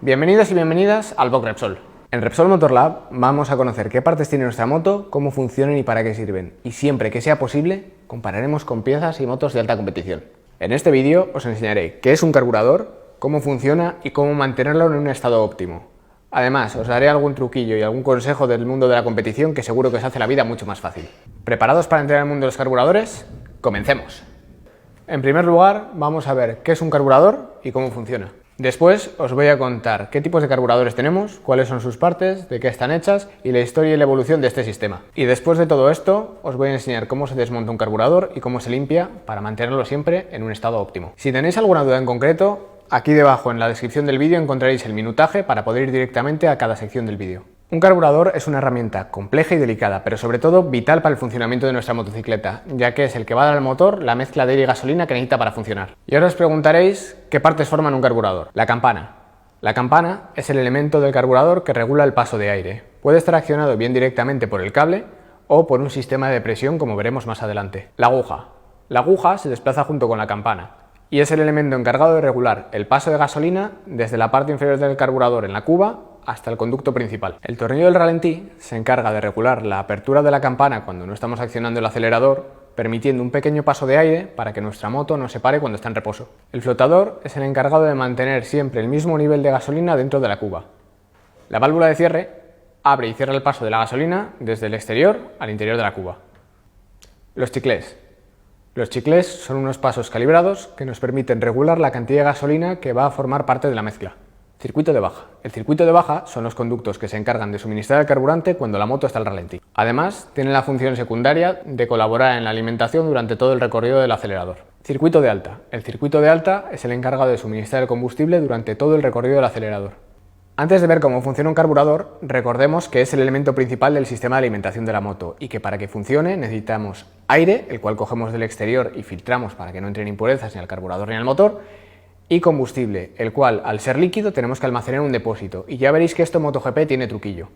Bienvenidos y bienvenidas al blog Repsol. En Repsol Motor Lab vamos a conocer qué partes tiene nuestra moto, cómo funcionan y para qué sirven. Y siempre que sea posible, compararemos con piezas y motos de alta competición. En este vídeo os enseñaré qué es un carburador, cómo funciona y cómo mantenerlo en un estado óptimo. Además, os daré algún truquillo y algún consejo del mundo de la competición que seguro que os hace la vida mucho más fácil. ¿Preparados para entrar en el mundo de los carburadores? ¡Comencemos! En primer lugar, vamos a ver qué es un carburador y cómo funciona. Después os voy a contar qué tipos de carburadores tenemos, cuáles son sus partes, de qué están hechas y la historia y la evolución de este sistema. Y después de todo esto, os voy a enseñar cómo se desmonta un carburador y cómo se limpia para mantenerlo siempre en un estado óptimo. Si tenéis alguna duda en concreto, aquí debajo en la descripción del vídeo encontraréis el minutaje para poder ir directamente a cada sección del vídeo. Un carburador es una herramienta compleja y delicada, pero sobre todo vital para el funcionamiento de nuestra motocicleta, ya que es el que va a dar al motor la mezcla de aire y gasolina que necesita para funcionar. Y ahora os preguntaréis qué partes forman un carburador. La campana. La campana es el elemento del carburador que regula el paso de aire. Puede estar accionado bien directamente por el cable o por un sistema de presión, como veremos más adelante. La aguja. La aguja se desplaza junto con la campana y es el elemento encargado de regular el paso de gasolina desde la parte inferior del carburador en la cuba hasta el conducto principal. El tornillo del ralentí se encarga de regular la apertura de la campana cuando no estamos accionando el acelerador, permitiendo un pequeño paso de aire para que nuestra moto no se pare cuando está en reposo. El flotador es el encargado de mantener siempre el mismo nivel de gasolina dentro de la cuba. La válvula de cierre abre y cierra el paso de la gasolina desde el exterior al interior de la cuba. Los chiclés. Los chiclés son unos pasos calibrados que nos permiten regular la cantidad de gasolina que va a formar parte de la mezcla. Circuito de baja. El circuito de baja son los conductos que se encargan de suministrar el carburante cuando la moto está al ralentí. Además, tienen la función secundaria de colaborar en la alimentación durante todo el recorrido del acelerador. Circuito de alta. El circuito de alta es el encargado de suministrar el combustible durante todo el recorrido del acelerador. Antes de ver cómo funciona un carburador, recordemos que es el elemento principal del sistema de alimentación de la moto y que para que funcione necesitamos aire, el cual cogemos del exterior y filtramos para que no entren impurezas ni al carburador ni al motor, y combustible, el cual al ser líquido tenemos que almacenar en un depósito, y ya veréis que esto en MotoGP tiene truquillo.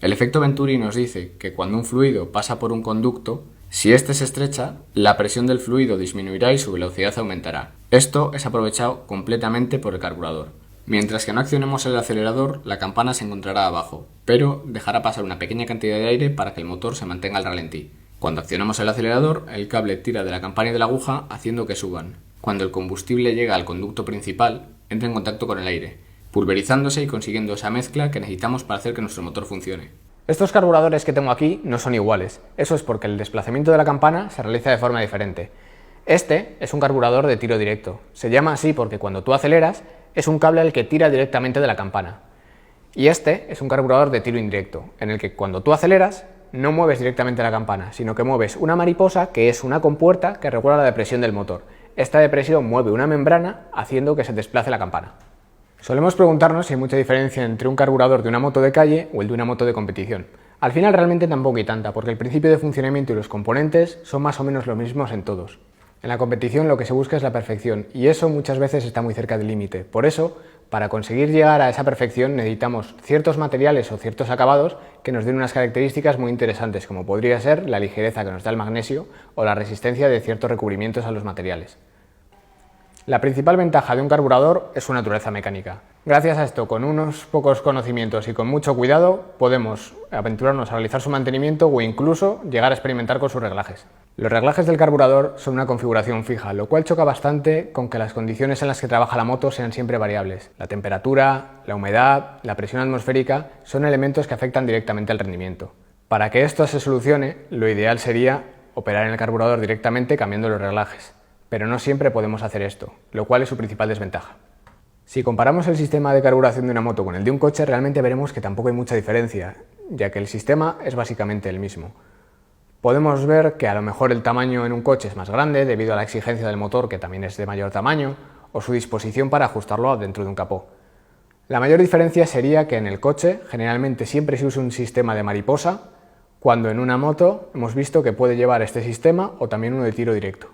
El efecto Venturi nos dice que cuando un fluido pasa por un conducto, si éste se estrecha, la presión del fluido disminuirá y su velocidad aumentará. Esto es aprovechado completamente por el carburador. Mientras que no accionemos el acelerador, la campana se encontrará abajo, pero dejará pasar una pequeña cantidad de aire para que el motor se mantenga al ralentí. Cuando accionamos el acelerador, el cable tira de la campana y de la aguja haciendo que suban. Cuando el combustible llega al conducto principal, entra en contacto con el aire, pulverizándose y consiguiendo esa mezcla que necesitamos para hacer que nuestro motor funcione. Estos carburadores que tengo aquí no son iguales. Eso es porque el desplazamiento de la campana se realiza de forma diferente. Este es un carburador de tiro directo. Se llama así porque cuando tú aceleras, es un cable al que tira directamente de la campana. Y este es un carburador de tiro indirecto, en el que cuando tú aceleras, no mueves directamente la campana, sino que mueves una mariposa, que es una compuerta que regula la depresión del motor. Esta depresión mueve una membrana haciendo que se desplace la campana. Solemos preguntarnos si hay mucha diferencia entre un carburador de una moto de calle o el de una moto de competición. Al final realmente tampoco hay tanta, porque el principio de funcionamiento y los componentes son más o menos los mismos en todos. En la competición lo que se busca es la perfección y eso muchas veces está muy cerca del límite. Por eso, para conseguir llegar a esa perfección necesitamos ciertos materiales o ciertos acabados que nos den unas características muy interesantes, como podría ser la ligereza que nos da el magnesio o la resistencia de ciertos recubrimientos a los materiales. La principal ventaja de un carburador es su naturaleza mecánica. Gracias a esto, con unos pocos conocimientos y con mucho cuidado, podemos aventurarnos a realizar su mantenimiento o incluso llegar a experimentar con sus reglajes. Los reglajes del carburador son una configuración fija, lo cual choca bastante con que las condiciones en las que trabaja la moto sean siempre variables. La temperatura, la humedad, la presión atmosférica son elementos que afectan directamente al rendimiento. Para que esto se solucione, lo ideal sería operar en el carburador directamente cambiando los reglajes. Pero no siempre podemos hacer esto, lo cual es su principal desventaja. Si comparamos el sistema de carburación de una moto con el de un coche, realmente veremos que tampoco hay mucha diferencia, ya que el sistema es básicamente el mismo. Podemos ver que a lo mejor el tamaño en un coche es más grande debido a la exigencia del motor, que también es de mayor tamaño, o su disposición para ajustarlo dentro de un capó. La mayor diferencia sería que en el coche generalmente siempre se usa un sistema de mariposa, cuando en una moto hemos visto que puede llevar este sistema o también uno de tiro directo.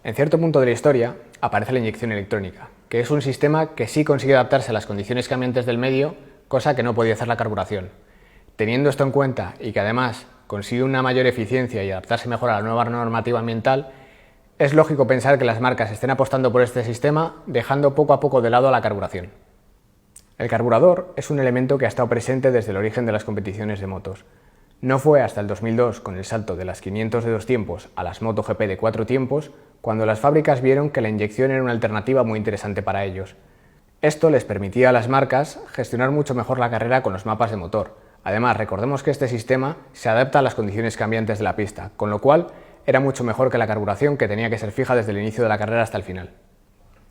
En cierto punto de la historia aparece la inyección electrónica, que es un sistema que sí consigue adaptarse a las condiciones cambiantes del medio, cosa que no podía hacer la carburación. Teniendo esto en cuenta y que además consigue una mayor eficiencia y adaptarse mejor a la nueva normativa ambiental, es lógico pensar que las marcas estén apostando por este sistema, dejando poco a poco de lado a la carburación. El carburador es un elemento que ha estado presente desde el origen de las competiciones de motos. No fue hasta el 2002, con el salto de las 500 de 2 tiempos a las MotoGP de 4 tiempos, cuando las fábricas vieron que la inyección era una alternativa muy interesante para ellos. Esto les permitía a las marcas gestionar mucho mejor la carrera con los mapas de motor. Además, recordemos que este sistema se adapta a las condiciones cambiantes de la pista, con lo cual era mucho mejor que la carburación, que tenía que ser fija desde el inicio de la carrera hasta el final.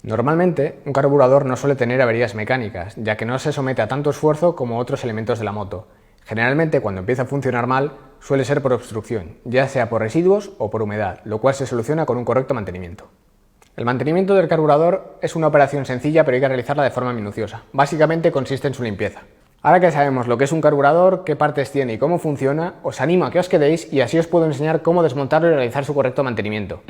Normalmente, un carburador no suele tener averías mecánicas, ya que no se somete a tanto esfuerzo como otros elementos de la moto. Generalmente, cuando empieza a funcionar mal, suele ser por obstrucción, ya sea por residuos o por humedad, lo cual se soluciona con un correcto mantenimiento. El mantenimiento del carburador es una operación sencilla, pero hay que realizarla de forma minuciosa. Básicamente consiste en su limpieza. Ahora que sabemos lo que es un carburador, qué partes tiene y cómo funciona, os animo a que os quedéis y así os puedo enseñar cómo desmontarlo y realizar su correcto mantenimiento.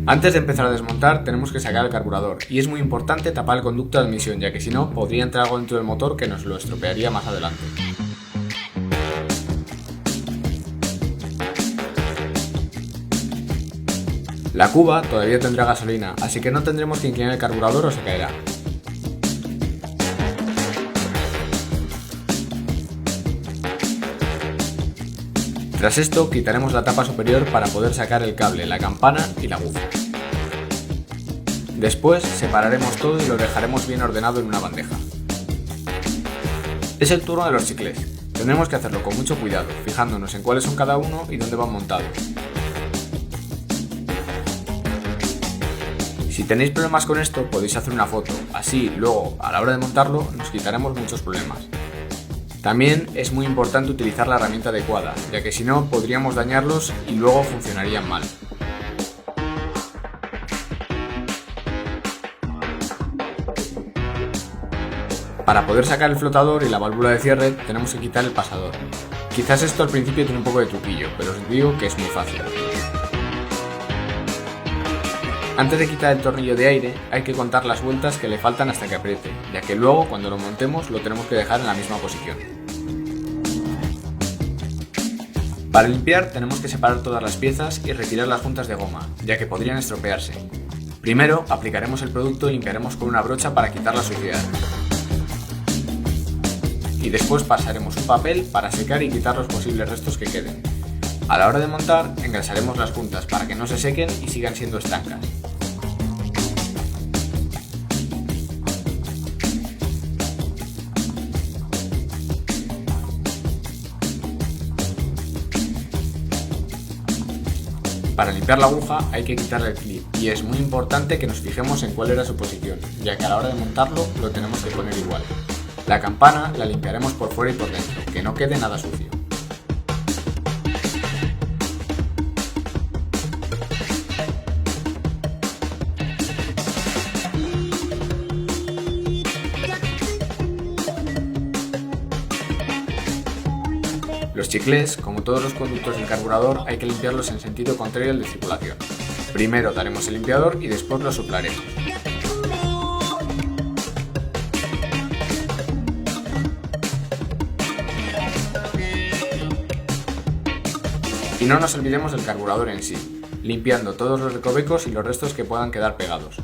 Antes de empezar a desmontar tenemos que sacar el carburador y es muy importante tapar el conducto de admisión, ya que si no podría entrar algo dentro del motor que nos lo estropearía más adelante. La cuba todavía tendrá gasolina, así que no tendremos que inclinar el carburador o se caerá. Tras esto quitaremos la tapa superior para poder sacar el cable, la campana y la aguja. Después separaremos todo y lo dejaremos bien ordenado en una bandeja. Es el turno de los chicles. Tendremos que hacerlo con mucho cuidado, fijándonos en cuáles son cada uno y dónde van montados. Si tenéis problemas con esto podéis hacer una foto, así luego a la hora de montarlo nos quitaremos muchos problemas. También es muy importante utilizar la herramienta adecuada, ya que si no podríamos dañarlos y luego funcionarían mal. Para poder sacar el flotador y la válvula de cierre tenemos que quitar el pasador. Quizás esto al principio tiene un poco de truquillo, pero os digo que es muy fácil. Antes de quitar el tornillo de aire hay que contar las vueltas que le faltan hasta que apriete, ya que luego cuando lo montemos lo tenemos que dejar en la misma posición. Para limpiar tenemos que separar todas las piezas y retirar las juntas de goma, ya que podrían estropearse. Primero aplicaremos el producto y limpiaremos con una brocha para quitar la suciedad. Y después pasaremos un papel para secar y quitar los posibles restos que queden. A la hora de montar engrasaremos las juntas para que no se sequen y sigan siendo estancas. Para limpiar la aguja hay que quitarle el clip y es muy importante que nos fijemos en cuál era su posición, ya que a la hora de montarlo lo tenemos que poner igual. La campana la limpiaremos por fuera y por dentro, que no quede nada sucio. Los chiclés, como todos los conductos del carburador, hay que limpiarlos en sentido contrario al de circulación. Primero daremos el limpiador y después lo soplaremos. Y no nos olvidemos del carburador en sí, limpiando todos los recovecos y los restos que puedan quedar pegados.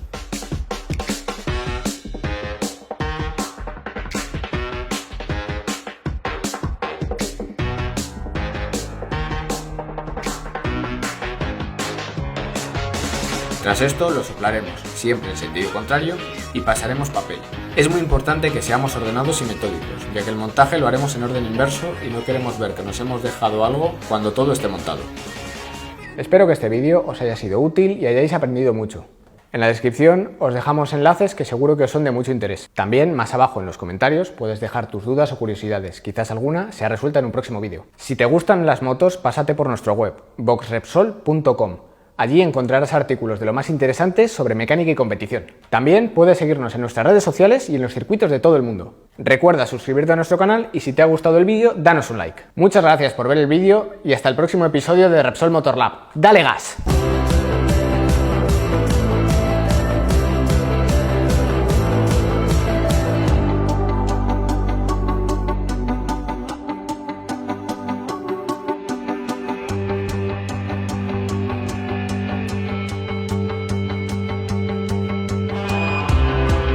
Tras esto lo soplaremos, siempre en sentido contrario, y pasaremos papel. Es muy importante que seamos ordenados y metódicos, ya que el montaje lo haremos en orden inverso y no queremos ver que nos hemos dejado algo cuando todo esté montado. Espero que este vídeo os haya sido útil y hayáis aprendido mucho. En la descripción os dejamos enlaces que seguro que os son de mucho interés. También, más abajo en los comentarios, puedes dejar tus dudas o curiosidades, quizás alguna sea resuelta en un próximo vídeo. Si te gustan las motos, pásate por nuestro web, boxrepsol.com. Allí encontrarás artículos de lo más interesantes sobre mecánica y competición. También puedes seguirnos en nuestras redes sociales y en los circuitos de todo el mundo. Recuerda suscribirte a nuestro canal y si te ha gustado el vídeo, danos un like. Muchas gracias por ver el vídeo y hasta el próximo episodio de Repsol Motor Lab. ¡Dale gas!